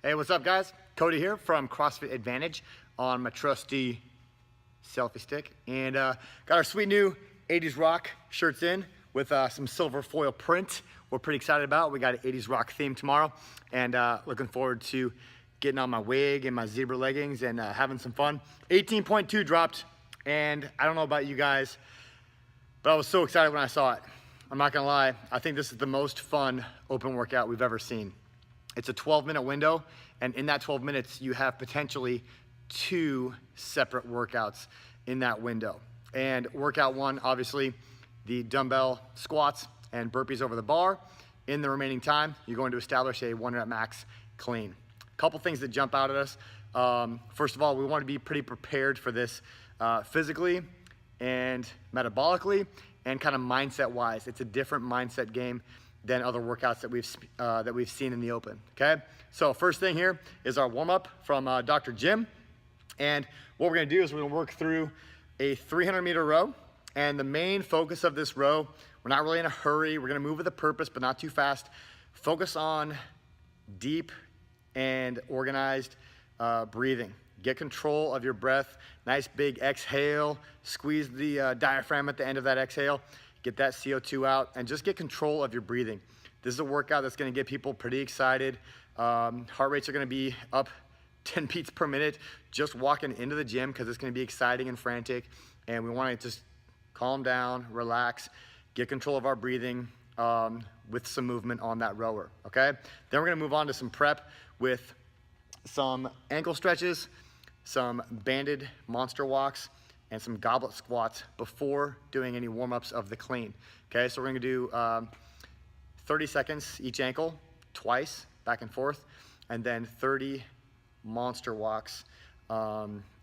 Hey, what's up guys? Cody here from CrossFit Advantage on my trusty selfie stick. And got our sweet new 80s rock shirts in with some silver foil print. We're pretty excited about. We got an 80s rock theme tomorrow and looking forward to getting on my wig and my zebra leggings and having some fun. 18.2 dropped, and I don't know about you guys, but I was so excited when I saw it. I'm not gonna lie, I think this is the most fun open workout we've ever seen. It's a 12-minute window, and in that 12 minutes, you have potentially 2 separate workouts in that window. And workout 1, obviously, the dumbbell squats and burpees over the bar. In the remaining time, you're going to establish a 1 rep max clean. A couple things that jump out at us. First of all, we want to be pretty prepared for this physically and metabolically and kind of mindset-wise. It's a different mindset game than other workouts that we've seen in the open, okay? So first thing here is our warm-up from Dr. Jim. And what we're gonna do is we're gonna work through a 300-meter row. And the main focus of this row, we're not really in a hurry. We're gonna move with a purpose, but not too fast. Focus on deep and organized breathing. Get control of your breath. Nice big exhale. Squeeze the diaphragm at the end of that exhale. Get that CO2 out and just get control of your breathing. This is a workout that's gonna get people pretty excited. Heart rates are gonna be up 10 beats per minute just walking into the gym because it's gonna be exciting and frantic. And we wanna just calm down, relax, get control of our breathing with some movement on that rower, okay? Then we're gonna move on to some prep with some ankle stretches, some banded monster walks, and some goblet squats before doing any warm-ups of the clean. Okay, so we're gonna do 30 seconds each ankle, twice, back and forth, and then 30 monster walks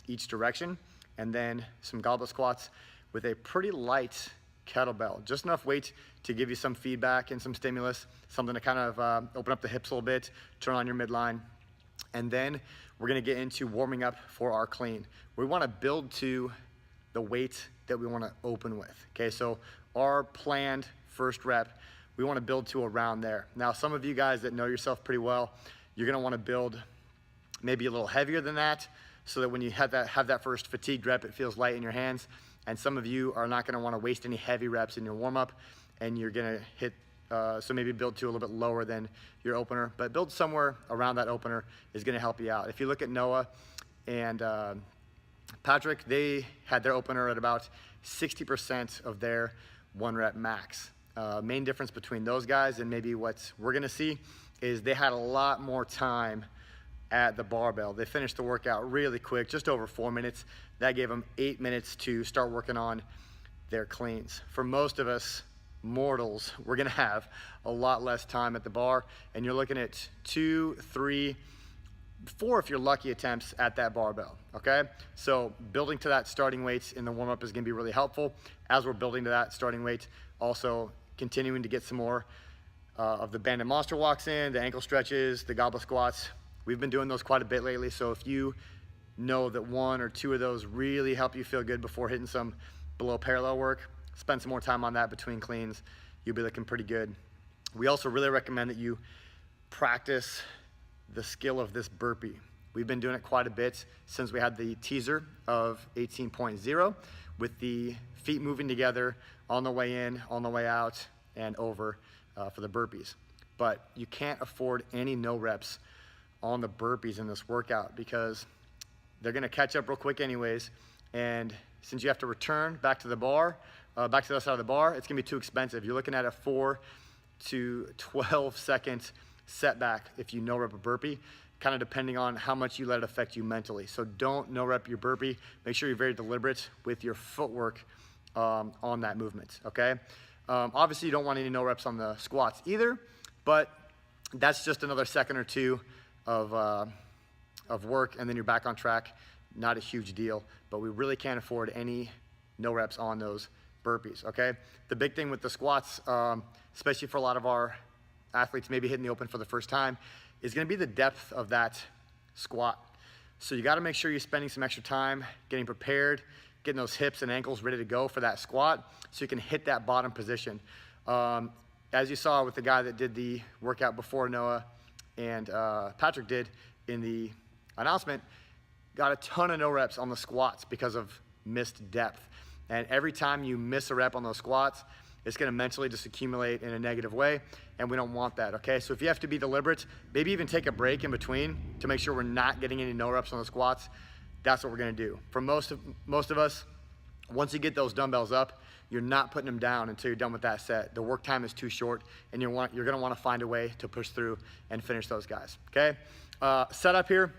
each direction, and then some goblet squats with a pretty light kettlebell, just enough weight to give you some feedback and some stimulus, something to kind of open up the hips a little bit, turn on your midline. And then we're gonna get into warming up for our clean. We wanna build to the weight that we wanna open with, okay? So our planned first rep, we wanna build to around there. Now, some of you guys that know yourself pretty well, you're gonna wanna build maybe a little heavier than that so that when you have that first fatigued rep, it feels light in your hands. And some of you are not gonna wanna waste any heavy reps in your warm-up, and you're gonna hit, so maybe build to a little bit lower than your opener, but build somewhere around that opener is gonna help you out. If you look at Noah and Patrick, they had their opener at about 60% of their 1 rep max. Main difference between those guys and maybe what we're gonna see is they had a lot more time at the barbell. They finished the workout really quick, just over 4 minutes. That gave them 8 minutes to start working on their cleans. For most of us mortals, we're gonna have a lot less time at the bar, and you're looking at 2, 3, 4 if you're lucky attempts at that barbell, okay? So building to that starting weight in the warm-up is gonna be really helpful. As we're building to that starting weight, also continuing to get some more of the banded monster walks in, the ankle stretches, the goblet squats. We've been doing those quite a bit lately, so if you know that 1 or 2 of those really help you feel good before hitting some below parallel work, spend some more time on that between cleans. You'll be looking pretty good. We also really recommend that you practice the skill of this burpee. We've been doing it quite a bit since we had the teaser of 18.0 with the feet moving together on the way in, on the way out, and over for the burpees. But you can't afford any no reps on the burpees in this workout because they're gonna catch up real quick anyways. And since you have to return back to the bar, back to the other side of the bar, it's gonna be too expensive. You're looking at a 4 to 12 second setback if you no rep a burpee, kind of depending on how much you let it affect you mentally. So don't no rep your burpee. Make sure you're very deliberate with your footwork on that movement, okay? Obviously you don't want any no reps on the squats either, but that's just another second or 2 of work, and then you're back on track. Not a huge deal, but we really can't afford any no reps on those burpees, okay? The big thing with the squats, especially for a lot of our athletes maybe hitting the open for the first time, is gonna be the depth of that squat. So you gotta make sure you're spending some extra time getting prepared, getting those hips and ankles ready to go for that squat so you can hit that bottom position. As you saw with the guy that did the workout before Noah and Patrick did, in the announcement, got a ton of no reps on the squats because of missed depth. And every time you miss a rep on those squats, it's gonna mentally just accumulate in a negative way, and we don't want that, okay? So if you have to be deliberate, maybe even take a break in between to make sure we're not getting any no reps on the squats, that's what we're gonna do. For most of us, once you get those dumbbells up, you're not putting them down until you're done with that set. The work time is too short, and you're gonna wanna find a way to push through and finish those guys, okay? Setup here,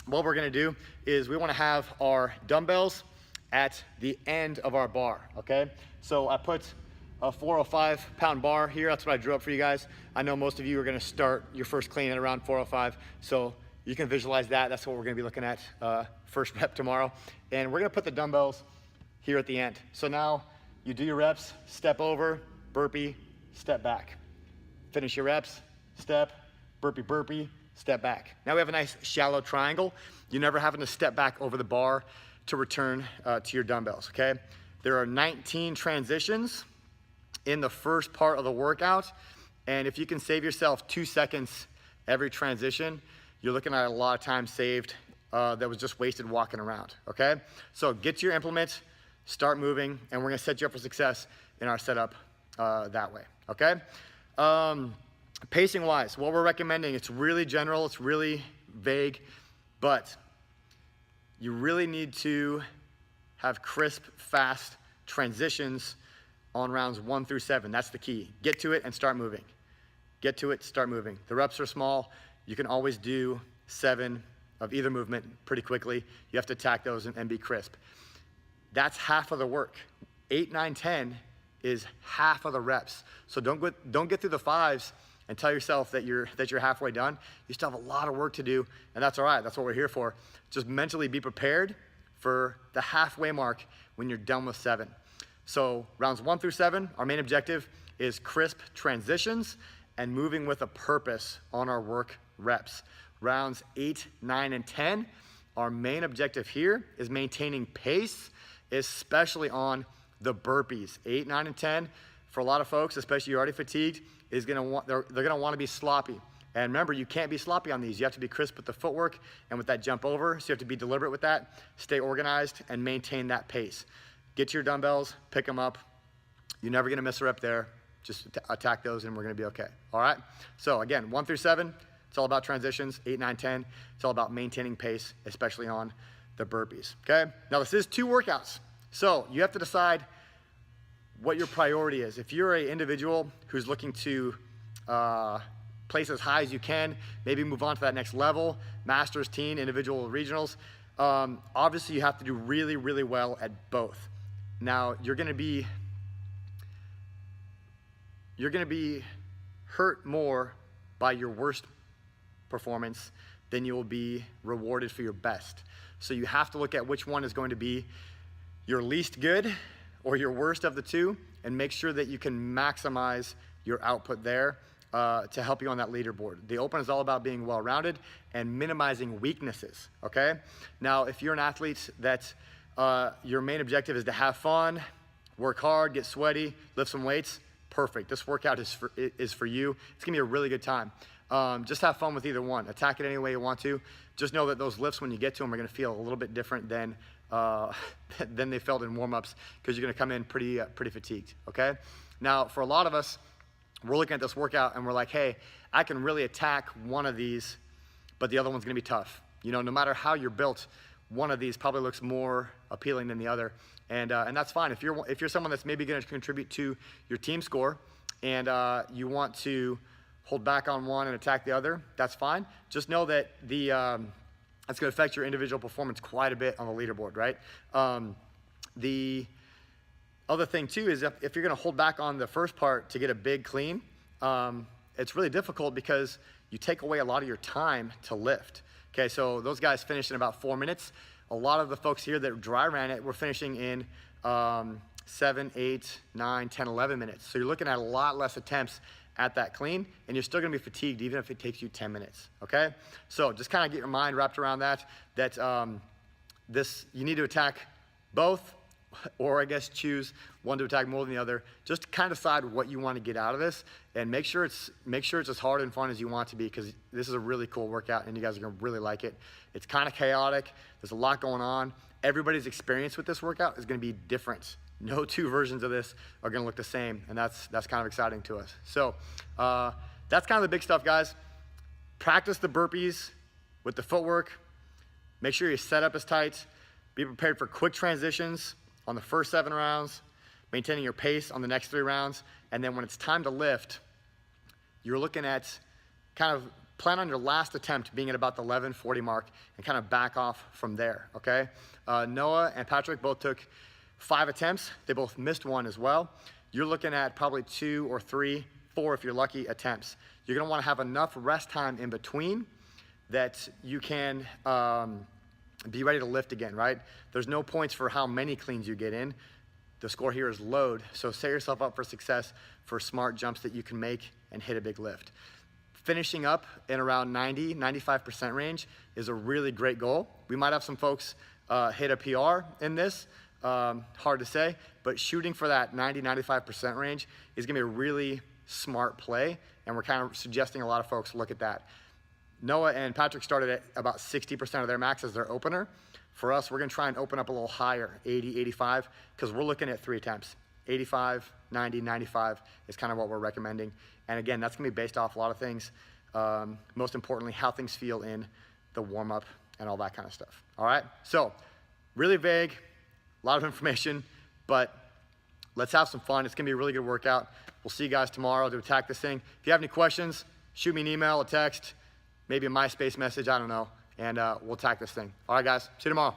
what we're gonna do is we wanna have our dumbbells at the end of our bar, okay? So I put a 405-pound bar here. That's what I drew up for you guys. I know most of you are gonna start your first clean at around 405, so you can visualize that. That's what we're gonna be looking at first rep tomorrow. And we're gonna put the dumbbells here at the end. So now you do your reps, step over, burpee, step back. Finish your reps, step, burpee, burpee, step back. Now we have a nice shallow triangle. You're never having to step back over the bar to return to your dumbbells, okay? There are 19 transitions in the first part of the workout, and if you can save yourself 2 seconds every transition, you're looking at a lot of time saved that was just wasted walking around, okay? So get to your implement, start moving, and we're gonna set you up for success in our setup that way, okay? Pacing wise, what we're recommending, it's really general, it's really vague, but you really need to have crisp, fast transitions on rounds 1 through 7. That's the key. Get to it and start moving. Get to it, start moving. The reps are small. You can always do 7 of either movement pretty quickly. You have to attack those and be crisp. That's half of the work. 8, 9, 10 is half of the reps. So don't get through the 5s and tell yourself that you're halfway done. You still have a lot of work to do, and that's all right. That's what we're here for. Just mentally be prepared for the halfway mark when you're done with 7. So rounds 1 through 7, our main objective is crisp transitions and moving with a purpose on our work reps. Rounds 8, 9, and 10, our main objective here is maintaining pace, especially on the burpees. 8, 9, and 10, for a lot of folks, especially you're already fatigued, they're gonna wanna be sloppy. And remember, you can't be sloppy on these. You have to be crisp with the footwork and with that jump over, so you have to be deliberate with that, stay organized, and maintain that pace. Get to your dumbbells, pick them up. You're never gonna miss a rep there. Just attack those and we're gonna be okay, all right? So again, 1 through 7, it's all about transitions. 8, 9, 10, it's all about maintaining pace, especially on the burpees, okay? Now this is 2 workouts, so you have to decide what your priority is. If you're an individual who's looking to place as high as you can, maybe move on to that next level, masters, teen, individual, regionals, obviously you have to do really, really well at both. Now, you're gonna be hurt more by your worst performance than you will be rewarded for your best. So you have to look at which one is going to be your least good or your worst of the 2, and make sure that you can maximize your output there to help you on that leaderboard. The open is all about being well-rounded and minimizing weaknesses, okay? Now, if you're an athlete that your main objective is to have fun, work hard, get sweaty, lift some weights, perfect. This workout is for you. It's gonna be a really good time. Just have fun with either one. Attack it any way you want to. Just know that those lifts, when you get to them, are gonna feel a little bit different than they felt in warm-ups, because you're gonna come in pretty fatigued, okay? Now, for a lot of us, we're looking at this workout and we're like, hey, I can really attack one of these, but the other one's gonna be tough. You know, no matter how you're built, one of these probably looks more appealing than the other, and that's fine. If you're someone that's maybe gonna contribute to your team score and you want to hold back on one and attack the other, that's fine. Just know that that's gonna affect your individual performance quite a bit on the leaderboard, right? The other thing too is if you're gonna hold back on the first part to get a big clean, it's really difficult because you take away a lot of your time to lift. Okay, so those guys finished in about 4 minutes. A lot of the folks here that dry ran it were finishing in 7, 8, 9, 10, 11 minutes. So you're looking at a lot less attempts at that clean, and you're still gonna be fatigued even if it takes you 10 minutes, okay? So just kind of get your mind wrapped around that you need to attack both or I guess choose one to attack more than the other. Just kind of decide what you want to get out of this, and make sure it's as hard and fun as you want it to be, because this is a really cool workout and you guys are gonna really like it. It's kind of chaotic. There's a lot going on. Everybody's experience with this workout is gonna be different. No two versions of this are gonna look the same, and that's kind of exciting to us. So that's kind of the big stuff, guys. Practice the burpees with the footwork. Make sure your setup is tight. Be prepared for quick transitions on the first 7 rounds, maintaining your pace on the next 3 rounds. And then when it's time to lift, you're looking at kind of plan on your last attempt being at about the 11:40 mark and kind of back off from there, okay? Noah and Patrick both took 5 attempts. They both missed 1 as well. You're looking at probably 2 or 3, 4 if you're lucky attempts. You're gonna wanna have enough rest time in between that you can be ready to lift again, right? There's no points for how many cleans you get in. The score here is load, so set yourself up for success for smart jumps that you can make and hit a big lift. Finishing up in around 90, 95% range is a really great goal. We might have some folks hit a PR in this, hard to say, but shooting for that 90, 95% range is gonna be a really smart play, and we're kind of suggesting a lot of folks look at that. Noah and Patrick started at about 60% of their max as their opener. For us, we're gonna try and open up a little higher, 80, 85, because we're looking at 3 attempts. 85, 90, 95 is kind of what we're recommending. And again, that's gonna be based off a lot of things. Most importantly, how things feel in the warm-up and all that kind of stuff. All right, so really vague, a lot of information, but let's have some fun. It's gonna be a really good workout. We'll see you guys tomorrow to attack this thing. If you have any questions, shoot me an email, a text, maybe a MySpace message, I don't know, and we'll attack this thing. All right, guys, see you tomorrow.